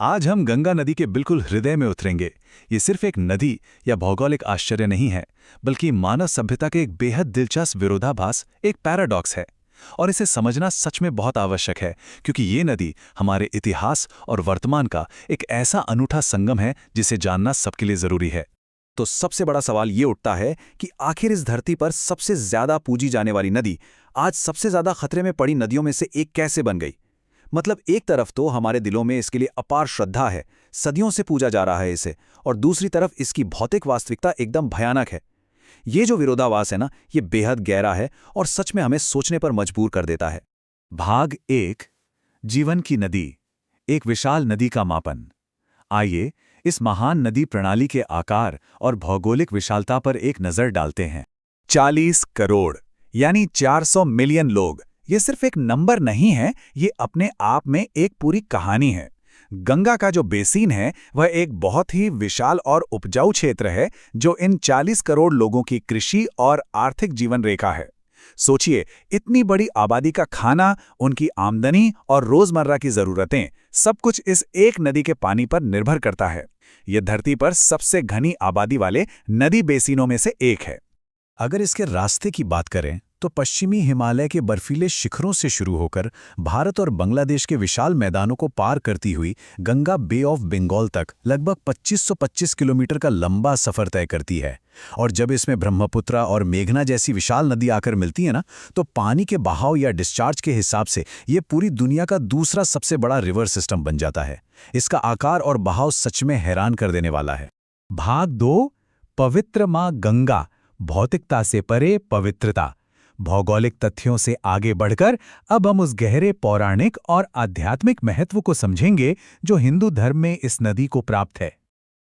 आज हम गंगा नदी के बिल्कुल हृदय में उतरेंगे। ये सिर्फ एक नदी या भौगोलिक आश्चर्य नहीं है, बल्कि मानव सभ्यता के एक बेहद दिलचस्प विरोधाभास, एक पैराडॉक्स है। और इसे समझना सच में बहुत आवश्यक है, क्योंकि ये नदी हमारे इतिहास और वर्तमान का एक ऐसा अनूठा संगम है जिसे जानना सबके लिए जरूरी है। तो सबसे बड़ा सवाल ये उठता है कि आखिर इस धरती पर सबसे ज्यादा पूजी जाने वाली नदी आज सबसे ज्यादा खतरे में पड़ी नदियों में से एक कैसे बन गई। मतलब एक तरफ तो हमारे दिलों में इसके लिए अपार श्रद्धा है, सदियों से पूजा जा रहा है इसे, और दूसरी तरफ इसकी भौतिक वास्तविकता एकदम भयानक है। ये जो विरोधाभास है ना, ये बेहद गहरा है और सच में हमें सोचने पर मजबूर कर देता है। भाग 1, जीवन की नदी, एक विशाल नदी का मापन। आइए इस महान नदी प्रणाली के आकार और भौगोलिक विशालता पर एक नजर डालते हैं। 40 करोड़ यानी 400 मिलियन लोग, ये सिर्फ एक नंबर नहीं है, ये अपने आप में एक पूरी कहानी है। गंगा का जो बेसिन है वह एक बहुत ही विशाल और उपजाऊ क्षेत्र है, जो इन 40 करोड़ लोगों की कृषि और आर्थिक जीवन रेखा है। सोचिए, इतनी बड़ी आबादी का खाना, उनकी आमदनी और रोजमर्रा की जरूरतें, सब कुछ इस एक नदी के पानी पर निर्भर करता है। यह धरती पर सबसे घनी आबादी वाले नदी बेसिनों में से एक है। अगर इसके रास्ते की बात करें तो पश्चिमी हिमालय के बर्फीले शिखरों से शुरू होकर भारत और बांग्लादेश के विशाल मैदानों को पार करती हुई गंगा बे ऑफ बंगाल तक लगभग 2525 किलोमीटर का लंबा सफर तय करती है। और जब इसमें ब्रह्मपुत्र और मेघना जैसी विशाल नदी आकर मिलती है ना, तो पानी के बहाव या डिस्चार्ज के हिसाब से ये पूरी दुनिया का दूसरा सबसे बड़ा रिवर सिस्टम बन जाता है। इसका आकार और बहाव सच में हैरान कर देने वाला है। भाग 2, पवित्र मां गंगा, भौतिकता से परे पवित्रता। भौगोलिक तथ्यों से आगे बढ़कर अब हम उस गहरे पौराणिक और आध्यात्मिक महत्व को समझेंगे जो हिंदू धर्म में इस नदी को प्राप्त है।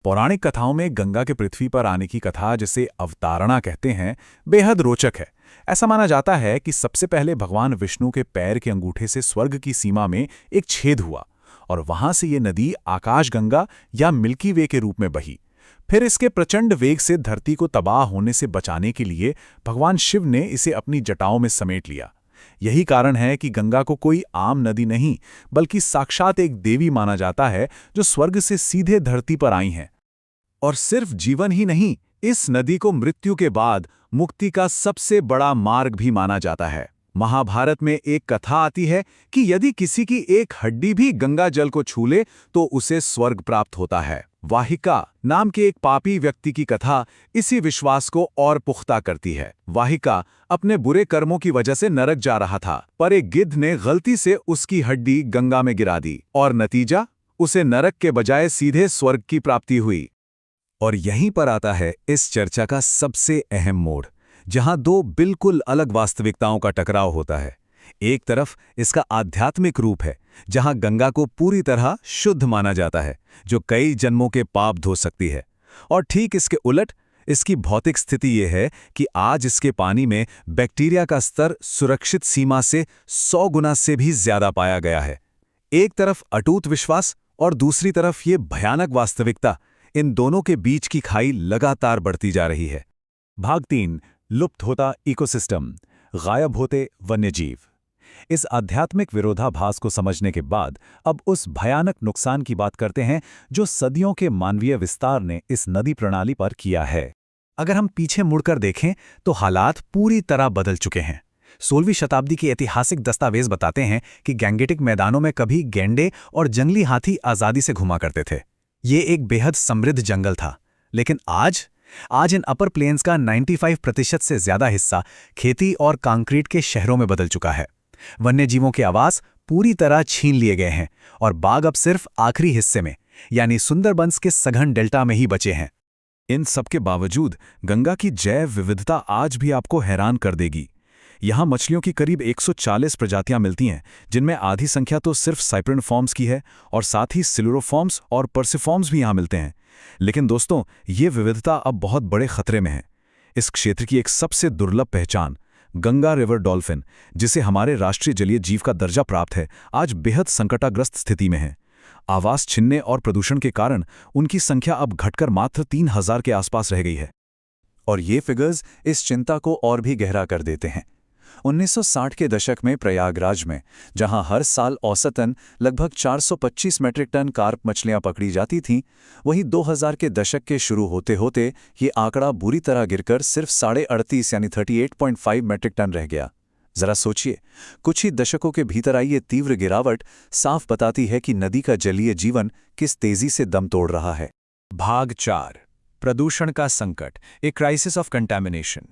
पौराणिक कथाओं में गंगा के पृथ्वी पर आने की कथा, जिसे अवतारणा कहते हैं, बेहद रोचक है। ऐसा माना जाता है कि सबसे पहले भगवान विष्णु के पैर के अंगूठे से स्वर्ग की सीमा में एक छेद हुआ और वहां से ये नदी आकाशगंगा या मिल्की वे के रूप में बही। फिर इसके प्रचंड वेग से धरती को तबाह होने से बचाने के लिए भगवान शिव ने इसे अपनी जटाओं में समेट लिया। यही कारण है कि गंगा को कोई आम नदी नहीं, बल्कि साक्षात एक देवी माना जाता है, जो स्वर्ग से सीधे धरती पर आई हैं। और सिर्फ जीवन ही नहीं, इस नदी को मृत्यु के बाद मुक्ति का सबसे बड़ा मार्ग भी माना जाता है। महाभारत में एक कथा आती है कि यदि किसी की एक हड्डी भी गंगा जल को छू ले तो उसे स्वर्ग प्राप्त होता है। वाहिका नाम के एक पापी व्यक्ति की कथा इसी विश्वास को और पुख्ता करती है। वाहिका अपने बुरे कर्मों की वजह से नरक जा रहा था, पर एक गिद्ध ने गलती से उसकी हड्डी गंगा में गिरा दी और नतीजा, उसे नरक के बजाय सीधे स्वर्ग की प्राप्ति हुई। और यहीं पर आता है इस चर्चा का सबसे अहम मोड़, जहां दो बिल्कुल अलग वास्तविकताओं का टकराव होता है। एक तरफ इसका आध्यात्मिक रूप है, जहां गंगा को पूरी तरह शुद्ध माना जाता है, जो कई जन्मों के पाप धो सकती है। और ठीक इसके उलट इसकी भौतिक स्थिति यह है कि आज इसके पानी में बैक्टीरिया का स्तर सुरक्षित सीमा से 100 गुना से भी ज्यादा पाया गया है। एक तरफ अटूट विश्वास और दूसरी तरफ ये भयानक वास्तविकता, इन दोनों के बीच की खाई लगातार बढ़ती जा रही है। भाग 3, लुप्त होता इकोसिस्टम, गायब होते वन्यजीव। इस आध्यात्मिक विरोधाभास को समझने के बाद अब उस भयानक नुकसान की बात करते हैं जो सदियों के मानवीय विस्तार ने इस नदी प्रणाली पर किया है। अगर हम पीछे मुड़कर देखें तो हालात पूरी तरह बदल चुके हैं। 16वीं शताब्दी के ऐतिहासिक दस्तावेज बताते हैं कि गैंगेटिक मैदानों में कभी गैंडे और जंगली हाथी आज़ादी से घुमा करते थे। ये एक बेहद समृद्ध जंगल था। लेकिन आज इन अपर प्लेन्स का 95% से ज्यादा हिस्सा खेती और कंक्रीट के शहरों में बदल चुका है। वन्यजीवों के आवास पूरी तरह छीन लिए गए हैं और बाघ अब सिर्फ आखिरी हिस्से में, यानी सुंदरबंस के सघन डेल्टा में ही बचे हैं। इन सब के बावजूद गंगा की जैव विविधता आज भी आपको हैरान कर देगी। यहाँ मछलियों की करीब 140 प्रजातियां मिलती हैं, जिनमें आधी संख्या तो सिर्फ साइप्रिन फॉर्म्स की है और साथ ही सिलुरोफॉर्म्स और पर्सिफॉर्म्स भी यहाँ मिलते हैं। लेकिन दोस्तों, ये विविधता अब बहुत बड़े खतरे में है। इस क्षेत्र की एक सबसे दुर्लभ पहचान, गंगा रिवर डॉल्फिन, जिसे हमारे राष्ट्रीय जलीय जीव का दर्जा प्राप्त है, आज बेहद संकटाग्रस्त स्थिति में है। आवास छिनने और प्रदूषण के कारण उनकी संख्या अब घटकर मात्र 3000 के आसपास रह गई है। और ये फिगर्स इस चिंता को और भी गहरा कर देते हैं। 1960 के दशक में प्रयागराज में, जहां हर साल औसतन लगभग 425 मीट्रिक टन कार्प मछलियां पकड़ी जाती थीं, वहीं 2000 के दशक के शुरू होते होते ये आंकड़ा बुरी तरह गिरकर सिर्फ 38.5 यानी 38.5 मीट्रिक टन रह गया। जरा सोचिए, कुछ ही दशकों के भीतर आई ये तीव्र गिरावट साफ बताती है कि नदी का जलीय जीवन किस तेजी से दम तोड़ रहा है। भाग 4, प्रदूषण का संकट, ए क्राइसिस ऑफ कंटैमिनेशन।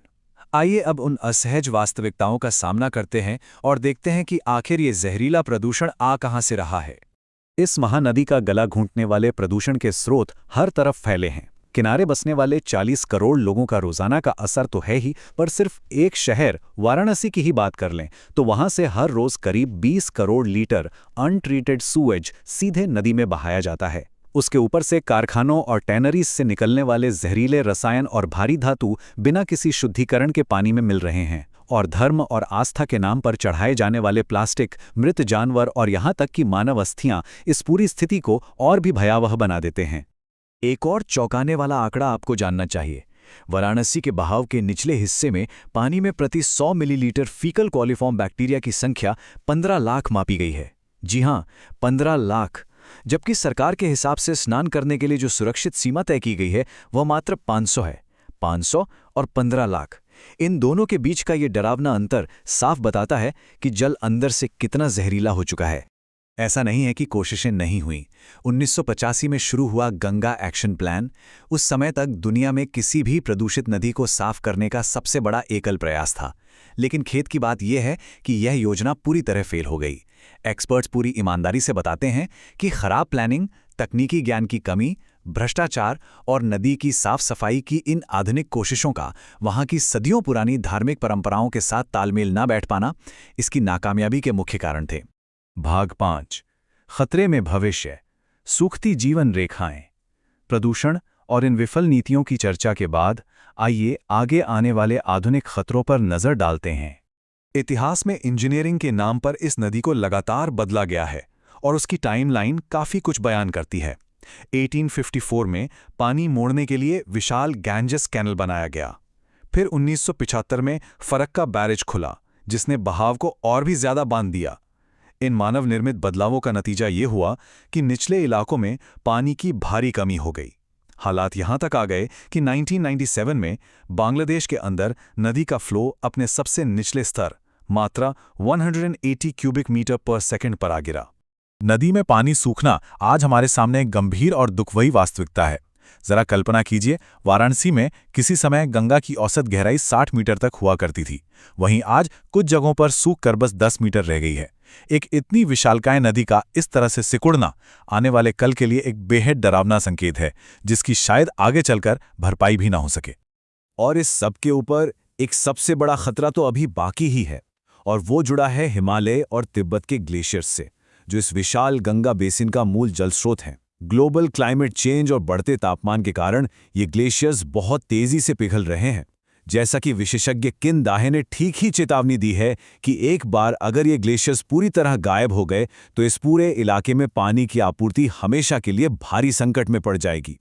आइए अब उन असहज वास्तविकताओं का सामना करते हैं और देखते हैं कि आखिर ये जहरीला प्रदूषण आ कहां से रहा है। इस महानदी का गला घूंटने वाले प्रदूषण के स्रोत हर तरफ फैले हैं। किनारे बसने वाले 40 करोड़ लोगों का रोजाना का असर तो है ही, पर सिर्फ एक शहर वाराणसी की ही बात कर लें तो वहां से हर रोज करीब 20 करोड़ लीटर अनट्रीटेड सूएज सीधे नदी में बहाया जाता है। उसके ऊपर से कारखानों और टैनरीज से निकलने वाले जहरीले रसायन और भारी धातु बिना किसी शुद्धिकरण के पानी में मिल रहे हैं, और धर्म और आस्था के नाम पर चढ़ाए जाने वाले प्लास्टिक, मृत जानवर और यहां तक कि मानव अस्थियां इस पूरी स्थिति को और भी भयावह बना देते हैं। एक और चौंकाने वाला आंकड़ा आपको जानना चाहिए। वाराणसी के बहाव के निचले हिस्से में पानी में प्रति 100 मिलीलीटर फीकल कॉलीफॉर्म बैक्टीरिया की संख्या 15 लाख मापी गई है। जी हां, 15 लाख, जबकि सरकार के हिसाब से स्नान करने के लिए जो सुरक्षित सीमा तय की गई है वह मात्र 500 है। 500 और 15 लाख, इन दोनों के बीच का ये डरावना अंतर साफ बताता है कि जल अंदर से कितना जहरीला हो चुका है। ऐसा नहीं है कि कोशिशें नहीं हुईं। 1985 में शुरू हुआ गंगा एक्शन प्लान उस समय तक दुनिया में किसी भी प्रदूषित नदी को साफ करने का सबसे बड़ा एकल प्रयास था। लेकिन खेद की बात यह है कि यह योजना पूरी तरह फेल हो गई। एक्सपर्ट्स पूरी ईमानदारी से बताते हैं कि खराब प्लानिंग, तकनीकी ज्ञान की कमी, भ्रष्टाचार और नदी की साफ सफाई की इन आधुनिक कोशिशों का वहां की सदियों पुरानी धार्मिक परंपराओं के साथ तालमेल न बैठ पाना इसकी नाकामयाबी के मुख्य कारण थे। भाग 5, खतरे में भविष्य, सूखती जीवन रेखाएं। प्रदूषण और इन विफल नीतियों की चर्चा के बाद आइए आगे आने वाले आधुनिक खतरों पर नजर डालते हैं। इतिहास में इंजीनियरिंग के नाम पर इस नदी को लगातार बदला गया है और उसकी टाइमलाइन काफी कुछ बयान करती है। 1854 में पानी मोड़ने के लिए विशाल गैंजेस कैनल बनाया गया। फिर 1975 में फरक्का बैरेज खुला, जिसने बहाव को और भी ज्यादा बांध दिया। इन मानव निर्मित बदलावों का नतीजा ये हुआ कि निचले इलाकों में पानी की भारी कमी हो गई। हालात यहां तक आ गए कि 1997 में बांग्लादेश के अंदर नदी का फ्लो अपने सबसे निचले स्तर मात्रा 180 क्यूबिक मीटर पर सेकंड पर आ गिरा। नदी में पानी सूखना आज हमारे सामने एक गंभीर और दुखभरी वास्तविकता है। जरा कल्पना कीजिए, वाराणसी में किसी समय गंगा की औसत गहराई 60 मीटर तक हुआ करती थी, वहीं आज कुछ जगहों पर सूख कर बस 10 मीटर रह गई है। एक इतनी विशालकाय नदी का इस तरह से सिकुड़ना आने वाले कल के लिए एक बेहद डरावना संकेत है, जिसकी शायद आगे चलकर भरपाई भी ना हो सके। और इस सब के ऊपर एक सबसे बड़ा खतरा तो अभी बाकी ही है, और वो जुड़ा है हिमालय और तिब्बत के ग्लेशियर्स से, जो इस विशाल गंगा बेसिन का मूल जल स्रोत हैं। ग्लोबल क्लाइमेट चेंज और बढ़ते तापमान के कारण ये ग्लेशियर्स बहुत तेजी से पिघल रहे हैं। जैसा कि विशेषज्ञ किन दाहे ने ठीक ही चेतावनी दी है कि एक बार अगर ये ग्लेशियर्स पूरी तरह गायब हो गए तो इस पूरे इलाके में पानी की आपूर्ति हमेशा के लिए भारी संकट में पड़ जाएगी।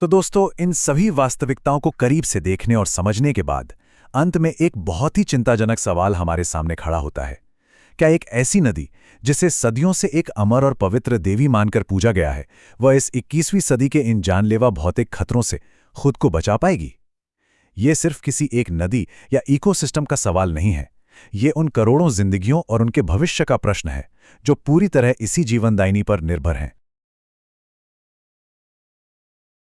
तो दोस्तों, इन सभी वास्तविकताओं को करीब से देखने और समझने के बाद अंत में एक बहुत ही चिंताजनक सवाल हमारे सामने खड़ा होता है। क्या एक ऐसी नदी जिसे सदियों से एक अमर और पवित्र देवी मानकर पूजा गया है, वह इस 21वीं सदी के इन जानलेवा भौतिक खतरों से खुद को बचा पाएगी? ये सिर्फ किसी एक नदी या इकोसिस्टम का सवाल नहीं है। ये उन करोड़ों जिंदगियों और उनके भविष्य का प्रश्न है जो पूरी तरह इसी जीवनदायिनी पर निर्भर हैं।